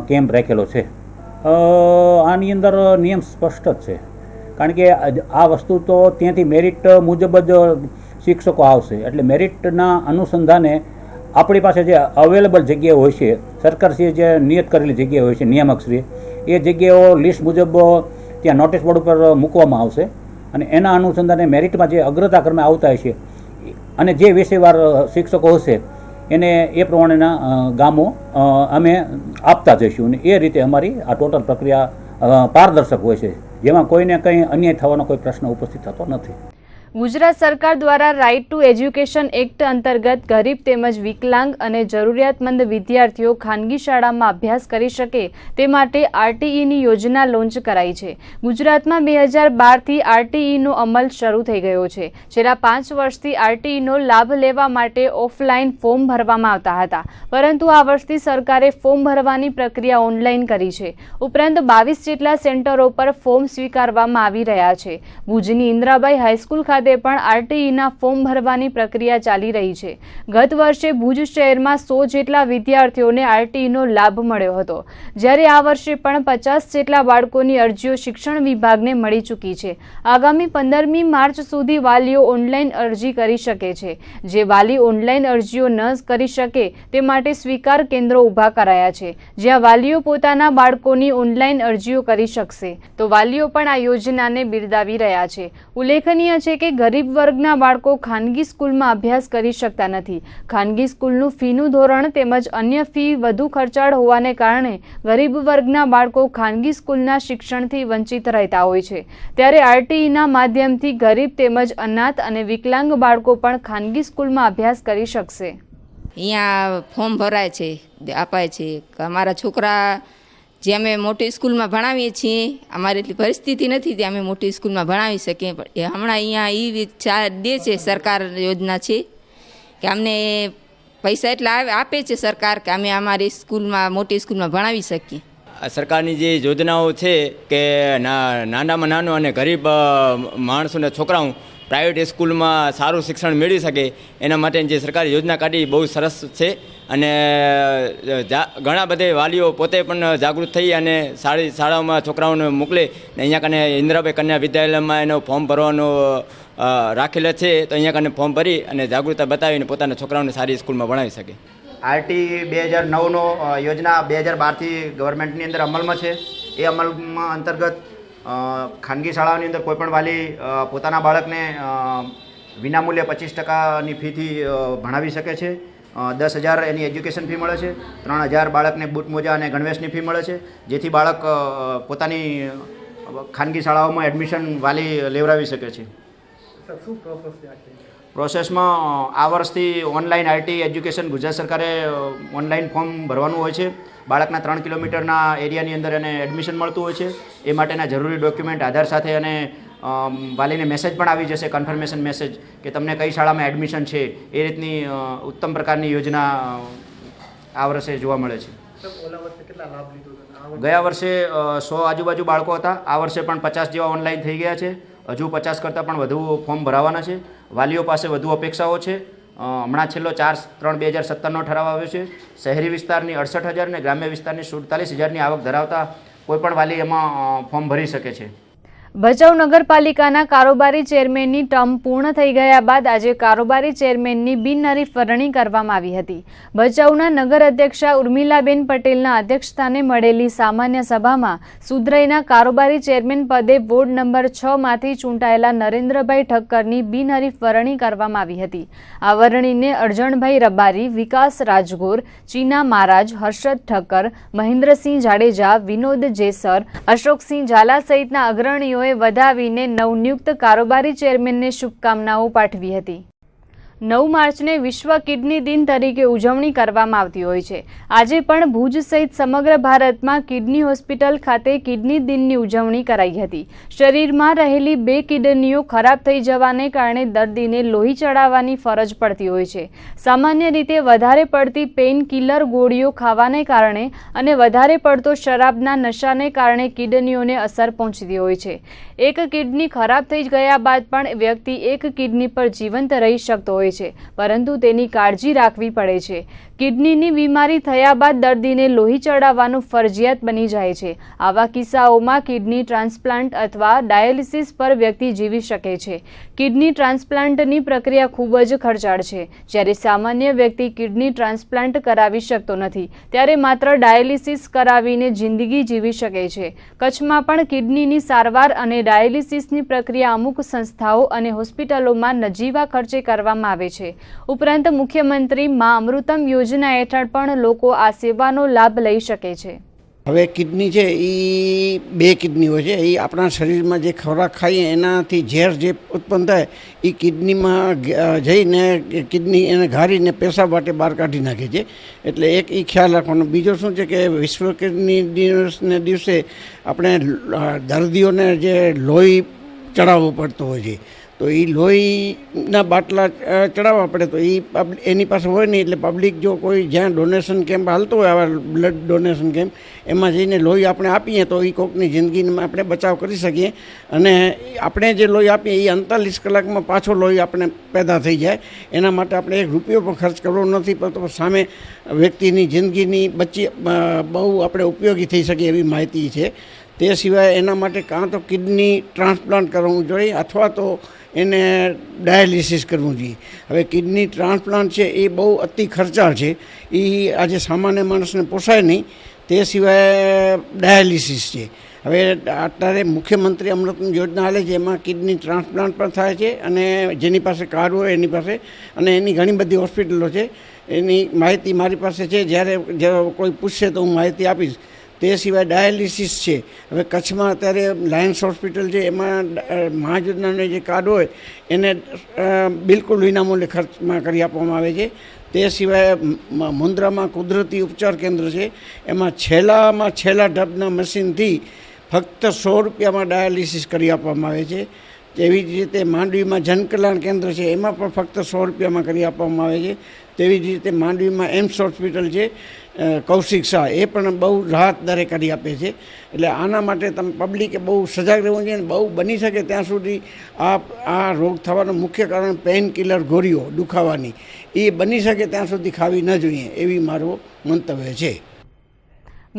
કેમ્પ રાખેલો છે. આની અંદર નિયમ સ્પષ્ટ જ છે, કારણ કે આ વસ્તુ તો ત્યાંથી મેરિટ મુજબ જ શિક્ષકો આવશે, એટલે મેરિટના અનુસંધાને આપણી પાસે જે અવેલેબલ જગ્યાઓ હોય છે, સરકારશ્રીએ જે નિયત કરેલી જગ્યાઓ હોય છે, નિયામકશ્રીએ એ જગ્યાઓ લિસ્ટ મુજબ ત્યાં નોટિસ બોર્ડ ઉપર મૂકવામાં આવશે અને એના અનુસંધાને મેરિટમાં જે અગ્રતા ક્રમે આવતા હશે અને જે વિષયવાર શિક્ષકો હશે એને એ પ્રમાણેના ગામો અમે આપતા જઈશું અને એ રીતે અમારી આ ટોટલ પ્રક્રિયા પારદર્શક હોય છે, જેમાં કોઈને કંઈ અન્યાય થવાનો કોઈ પ્રશ્ન ઉપસ્થિત થતો નથી. ગુજરાત સરકાર દ્વારા રાઇટ ટુ એજ્યુકેશન એક્ટ અંતર્ગત ગરીબ તેમજ વિકલાંગ અને જરૂરિયાતમંદ વિદ્યાર્થીઓ ખાનગી શાળામાં અભ્યાસ કરી શકે તે માટે RTEની યોજના લોન્ચ કરાઈ છે. ગુજરાતમાં 2012થી RTEનો અમલ શરૂ થઈ ગયો છે. છેલ્લા 5 વર્ષથી RTEનો લાભ લેવા માટે ઓફલાઈન ફોર્મ ભરવામાં આવતા હતા, પરંતુ આ વર્ષથી સરકારે ફોર્મ ભરવાની પ્રક્રિયા ઓનલાઈન કરી છે. ઉપરાંત 22 જેટલા સેન્ટરો પર ફોર્મ સ્વીકારવામાં આવી રહ્યા છે. ભુજની ઇન્દ્રાબાઈ હાઈસ્કૂલ ખાતે પણ RTEના ફોર્મ ભરવાની પ્રક્રિયા ચાલી રહી છે. ગત વર્ષે ભુજ શહેરમાં 100 જેટલા વિદ્યાર્થીઓને RTEનો લાભ મળ્યો હતો, જ્યારે આ વર્ષે પણ 50 જેટલા બાળકોની અરજીઓ શિક્ષણ વિભાગને મળી ચૂકી છે. આગામી 15મી માર્ચ સુધી વાલીઓ ઓનલાઈન અરજી કરી શકે છે. જે વાલી ઓનલાઈન અરજીઓ ન કરી શકે તે માટે સ્વીકાર કેન્દ્રો ઊભા કરાયા છે, જ્યાં વાલીઓ પોતાના બાળકોની ઓનલાઈન અરજીઓ કરી શકશે. તો વાલીઓ પણ આ યોજનાને બિરદાવી રહ્યા છે. ઉલ્લેખનીય છે કે ગરીબ વર્ગના બાળકો ખાનગી સ્કૂલમાં અભ્યાસ કરી શકતા નથી. ખાનગી સ્કૂલનું ફીનું ધોરણ તેમજ અન્ય ફી વધુ ખર્ચાળ હોવાને કારણે ગરીબ વર્ગના બાળકો ખાનગી સ્કૂલના શિક્ષણથી વંચિત રહેતા હોય છે. ત્યારે RTEના માધ્યમથી ગરીબ તેમજ અનાથ અને વિકલાંગ બાળકો પણ ખાનગી સ્કૂલમાં અભ્યાસ કરી શકશે. અહીંયા ફોર્મ ભરાય છે, અપાય છે. અમારા છોકરા જે અમે મોટી સ્કૂલમાં ભણાવીએ છીએ, અમારી એટલી પરિસ્થિતિ નથી તે અમે મોટી સ્કૂલમાં ભણાવી શકીએ, પણ એ હમણાં અહીંયા એ દે છે સરકાર યોજના છે કે અમને પૈસા એટલા આપે છે સરકાર કે અમે અમારી સ્કૂલમાં મોટી સ્કૂલમાં ભણાવી શકીએ. સરકારની જે યોજનાઓ છે કે નાનામાં નાનું અને ગરીબ માણસોને છોકરાઓ પ્રાઇવેટ સ્કૂલમાં સારું શિક્ષણ મેળવી શકે એના માટે જે સરકારે યોજના કાઢી બહુ સરસ છે. અને ઘણા બધા વાલીઓ પોતે પણ જાગૃત થઈ અને સારી શાળાઓમાં છોકરાઓને મોકલે ને અહીંયા કને ઇન્દિરાબાઈ કન્યા વિદ્યાલયમાં એનો ફોર્મ ભરવાનો રાખેલા છે, તો અહીંયા કને ફોર્મ ભરી અને જાગૃતતા બતાવીને પોતાના છોકરાઓને સારી સ્કૂલમાં ભણાવી શકે. આરટી 2009નો યોજના 2012થી ગવર્મેન્ટની અંદર અમલમાં છે. એ અમલમાં અંતર્ગત ખાનગી શાળાઓની અંદર કોઈપણ વાલી પોતાના બાળકને વિનામૂલ્યે 25%ની ફીથી ભણાવી શકે છે. 10,000 એની એજ્યુકેશન ફી મળે છે. 3,000 બાળકને બૂટ મોજા અને ગણવેશની ફી મળે છે, જેથી બાળક પોતાની ખાનગી શાળાઓમાં એડમિશન વાલી લેવડાવી શકે છે. પ્રોસેસમાં આ વર્ષથી ઓનલાઈન આરટી એજ્યુકેશન ગુજરાત સરકારે ઓનલાઈન ફોર્મ ભરવાનું હોય છે. બાળકના 3 કિલોમીટરના એરિયાની અંદર એને એડમિશન મળતું હોય છે. એ માટેના જરૂરી ડોક્યુમેન્ટ આધાર સાથે અને વાલીને મેસેજ પણ આવી જશે, કન્ફર્મેશન મેસેજ, કે તમને કઈ શાળામાં એડમિશન છે. એ રીતની ઉત્તમ પ્રકારની યોજના આ વર્ષે જોવા મળે છે. ગયા વર્ષે 100 આજુબાજુ બાળકો હતા. આ વર્ષે પણ 50 જેવા ઓનલાઈન થઈ ગયા છે. હજુ 50 કરતાં પણ વધુ ફોર્મ ભરાવાના છે. વાલીઓ પાસે વધુ અપેક્ષાઓ છે. હમણાં છેલ્લો 4/3/2017નો ઠરાવ આવ્યો છે. શહેરી વિસ્તારની 68,000 અને ગ્રામ્ય વિસ્તારની 47,000ની આવક ધરાવતા કોઈપણ વાલી એમાં ફોર્મ ભરી શકે છે. ભચાઉ નગરપાલિકાના કારોબારી ચેરમેનની ટર્મ પૂર્ણ થઈ ગયા બાદ આજે કારોબારી ચેરમેનની બિનહરીફ વરણી કરવામાં આવી હતી. ભચાઉના નગર અધ્યક્ષા ઉર્મિલાબેન પટેલના અધ્યક્ષસ્થાને મળેલી સામાન્ય સભામાં સુધરાઈના કારોબારી ચેરમેન પદે વોર્ડ નંબર 6માંથી ચૂંટાયેલા નરેન્દ્રભાઈ ઠક્કરની બિનહરીફ વરણી કરવામાં આવી હતી. આ વરણીને અરજણભાઈ રબારી, વિકાસ રાજગોર, ચીના મહારાજ, હર્ષદ ઠક્કર, મહેન્દ્રસિંહ જાડેજા, વિનોદ જેસર, અશોકસિંહ ઝાલા સહિતના અગ્રણીઓ વધાવીને નવનિયુક્ત કારોબારી ચેરમેનને શુભકામનાઓ પાઠવી હતી. 9 માર્ચને વિશ્વ કિડની દિન તરીકે ઉજવણી કરવામાં આવતી હોય છે. આજે પણ ભુજ સહિત સમગ્ર ભારતમાં કિડની હોસ્પિટલ ખાતે કિડની દિનની ઉજવણી કરાઈ હતી. શરીરમાં રહેલી 2 કિડનીઓ ખરાબ થઈ જવાને કારણે દર્દીને લોહી ચડાવવાની ફરજ પડતી હોય છે. સામાન્ય રીતે વધારે પડતી પેઇન કિલર ગોળીઓ ખાવાને કારણે અને વધારે પડતો શરાબના નશાને કારણે કિડનીઓને અસર પહોંચતી હોય છે. એક કિડની ખરાબ થઈ ગયા બાદ પણ વ્યક્તિ એક કિડની પર જીવંત રહી શકતો હોય છે, પરંતુ તેની કાળજી રાખવી પડે છે. કિડનીની બીમારી થયા બાદ દર્દીને લોહી ચડાવવાનું ફરજિયાત બની જાય છે. આવા કિસ્સાઓમાં કિડની ટ્રાન્સપ્લાન્ટ અથવા ડાયાલિસિસ પર વ્યક્તિ જીવી શકે છે. કિડની ટ્રાન્સપ્લાન્ટની પ્રક્રિયા ખૂબ જ ખર્ચાળ છે. જ્યારે સામાન્ય વ્યક્તિ કિડની ટ્રાન્સપ્લાન્ટ કરાવી શકતો નથી, ત્યારે માત્ર ડાયાલિસિસ કરાવીને જિંદગી જીવી શકે છે. કચ્છમાં પણ કિડનીની સારવાર અને ડાયાલિસિસની પ્રક્રિયા અમુક સંસ્થાઓ અને હોસ્પિટલોમાં નજીવા ખર્ચે કરવામાં આવે છે. ઉપરાંત મુખ્યમંત્રી મા અમૃતમ યોજના હેઠળ પણ લોકો આ સેવાનો લાભ લઈ શકે છે. હવે કિડની છે એ 2 કિડની હોય છે. એ આપણા શરીરમાં જે ખોરાક ખાઈએ એનાથી ઝેર જે ઉત્પન્ન થાય એ કિડનીમાં જઈને કિડની એને ઘારીને પેશાબ માટે બહાર કાઢી નાખે છે. એટલે એક એ ખ્યાલ રાખવાનો. બીજો શું છે કે વિશ્વ કિડની દિવસને દિવસે આપણે દર્દીઓને જે લોહી ચડાવવું પડતું હોય છે, તો એ લોહીના બાટલા ચડાવવા પડે. તો એની પાસે હોય નહીં, એટલે પબ્લિક જો કોઈ જ્યાં ડોનેશન કેમ્પ હાલતો હોય, આવા બ્લડ ડોનેશન કેમ્પ, એમાં જઈને લોહી આપણે આપીએ તો એ કોઈકની જિંદગીમાં આપણે બચાવ કરી શકીએ. અને આપણે જે લોહી આપીએ એ 48 કલાકમાં પાછો લોહી આપણે પેદા થઈ જાય. એના માટે આપણે 1 રૂપિયો પણ ખર્ચ કરવો નથી પડતો. સામે વ્યક્તિની જિંદગીની બહુ આપણે ઉપયોગી થઈ શકે એવી માહિતી છે. તે સિવાય એના માટે કાં તો કિડની ટ્રાન્સપ્લાન્ટ કરવું જોઈએ અથવા તો એને ડાયાલિસિસ કરવું જોઈએ. હવે કિડની ટ્રાન્સપ્લાન્ટ છે એ બહુ અતિ ખર્ચાળ છે. એ આજે સામાન્ય માણસને પોસાય નહીં. તે સિવાય ડાયાલિસિસ છે. હવે અત્યારે મુખ્યમંત્રી અમૃતમ યોજના હાલે છે, એમાં કિડની ટ્રાન્સપ્લાન્ટ પણ થાય છે. અને જેની પાસે કાર્ડ હોય એની પાસે, અને એની ઘણી બધી હોસ્પિટલો છે. એની માહિતી મારી પાસે છે. જ્યારે કોઈ પૂછશે તો હું માહિતી આપીશ. તે સિવાય ડાયાલિસિસ છે. હવે કચ્છમાં અત્યારે લાયન્સ હોસ્પિટલ છે, એમાં મહાયોજનાનું જે કાર્ડ હોય એને બિલકુલ વિનામૂલ્યે ખર્ચમાં કરી આપવામાં આવે છે. તે સિવાય મુન્દ્રામાં કુદરતી ઉપચાર કેન્દ્ર છે, એમાં છેલ્લા ઢબના મશીનથી ફક્ત 100 રૂપિયામાં ડાયાલિસિસ કરી આપવામાં આવે છે. તેવી જ રીતે માંડવીમાં જનકલ્યાણ કેન્દ્ર છે, એમાં પણ ફક્ત 100 રૂપિયામાં કરી આપવામાં આવે છે. તેવી જ રીતે માંડવીમાં એમ્સ હોસ્પિટલ છે, કૌશિક શાહ, એ પણ બહુ રાહત દરે કરી આપે છે. એટલે આના માટે તમે પબ્લિકે બહુ સજાગ રહેવું જોઈએ. બહુ બની શકે ત્યાં સુધી આ રોગ થવાનું મુખ્ય કારણ પેઇન કિલર ગોળીઓ દુખાવાની એ બની શકે ત્યાં સુધી ખાવી ન જોઈએ, એવી મારું મંતવ્ય છે.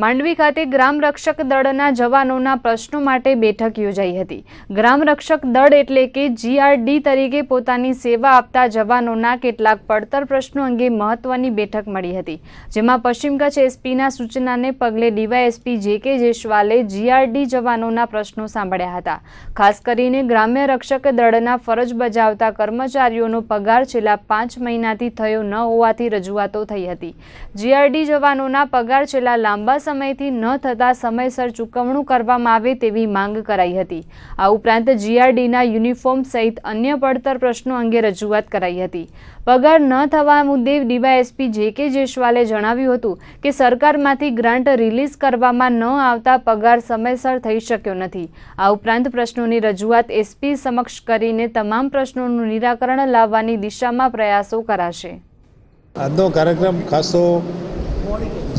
માંડવી ખાતે ગ્રામ રક્ષક દળના જવાનોના પ્રશ્નો માટે બેઠક યોજાઈ હતી. ગ્રામ રક્ષક દળ એટલે કે GRD તરીકે પોતાની સેવા આપતા જવાનોના કેટલાક પડતર પ્રશ્નો અંગે મહત્વની બેઠક મળી હતી, જેમાં પશ્ચિમ કચ્છ SPના સૂચનાને પગલે DYSP JK જયસ્વાલે GRD જવાનોના પ્રશ્નો સાંભળ્યા હતા. ખાસ કરીને ગ્રામ્ય રક્ષક દળના ફરજ બજાવતા કર્મચારીઓનો પગાર છેલ્લા 5 મહિનાથી થયો ન હોવાથી રજૂઆતો થઈ હતી. GRD જવાનોના પગાર છેલ્લા લાંબા સમયથી ન થતા સમયસર ચૂકવણું કરવામાં આવે તેવી માંગ કરાઈ હતી. આ ઉપરાંત GRDના યુનિફોર્મ સહિત અન્ય પડતર પ્રશ્નો અંગે રજૂઆત કરાઈ હતી. પગાર ન થવા મુદ્દે DYSP JK જયસ્વાલે જણાવ્યું હતું કે સરકારમાંથી ગ્રાન્ટ રિલીઝ કરવામાં ન આવતા પગાર સમયસર થઈ શક્યો નથી. આ ઉપરાંત પ્રશ્નોની રજૂઆત SP સમક્ષ કરીને તમામ પ્રશ્નોનું નિરાકરણ લાવવાની દિશામાં પ્રયાસો કરાશે. આજનો કાર્યક્રમ ખાસ તો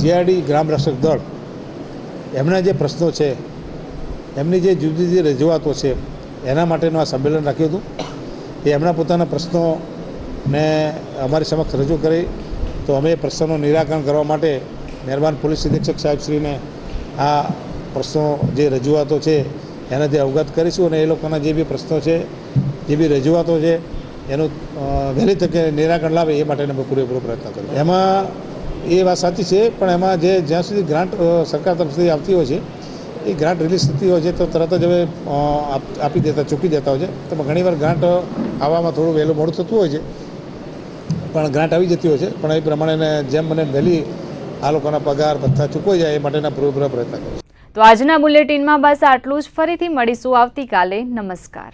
GRD ગ્રામ રક્ષક દળ એમના જે પ્રશ્નો છે, એમની જે જુદી જુદી રજૂઆતો છે, એના માટેનું આ સંમેલન રાખ્યું હતું. એ એમના પોતાના પ્રશ્નોને અમારી સમક્ષ રજૂ કરી તો અમે પ્રશ્નોનું નિરાકરણ કરવા માટે મહેરબાન પોલીસ અધિક્ષક સાહેબશ્રીને આ પ્રશ્નો જે રજૂઆતો છે એનાથી અવગત કરીશું અને એ લોકોના જે બી પ્રશ્નો છે, જે બી રજૂઆતો છે એનું વહેલી તકે નિરાકરણ લાવે એ માટેનો પૂરેપૂરો પ્રયત્ન કર્યો. એમાં એ વાત સાચી છે, પણ એમાં જ્યાં સુધી ગ્રાન્ટ સરકાર તરફથી આવતી હોય છે, એ ગ્રાન્ટ રિલીઝ થતી હોય છે તો તરત જ હવે આપી દેતા, ચૂકી દેતા હોય છે. તો ઘણીવાર ગ્રાન્ટ આવવામાં થોડું વહેલું મોડું થતું હોય છે, પણ ગ્રાન્ટ આવી જતી હોય છે. પણ એ પ્રમાણે જેમ મને વહેલી આ લોકોના પગાર ભથ્થા ચૂકવાઈ જાય એ માટેના પૂરેપૂરા પ્રયત્ન કરીશ. તો આજના બુલેટિનમાં બસ આટલું જ. ફરીથી મળીશું આવતીકાલે. નમસ્કાર.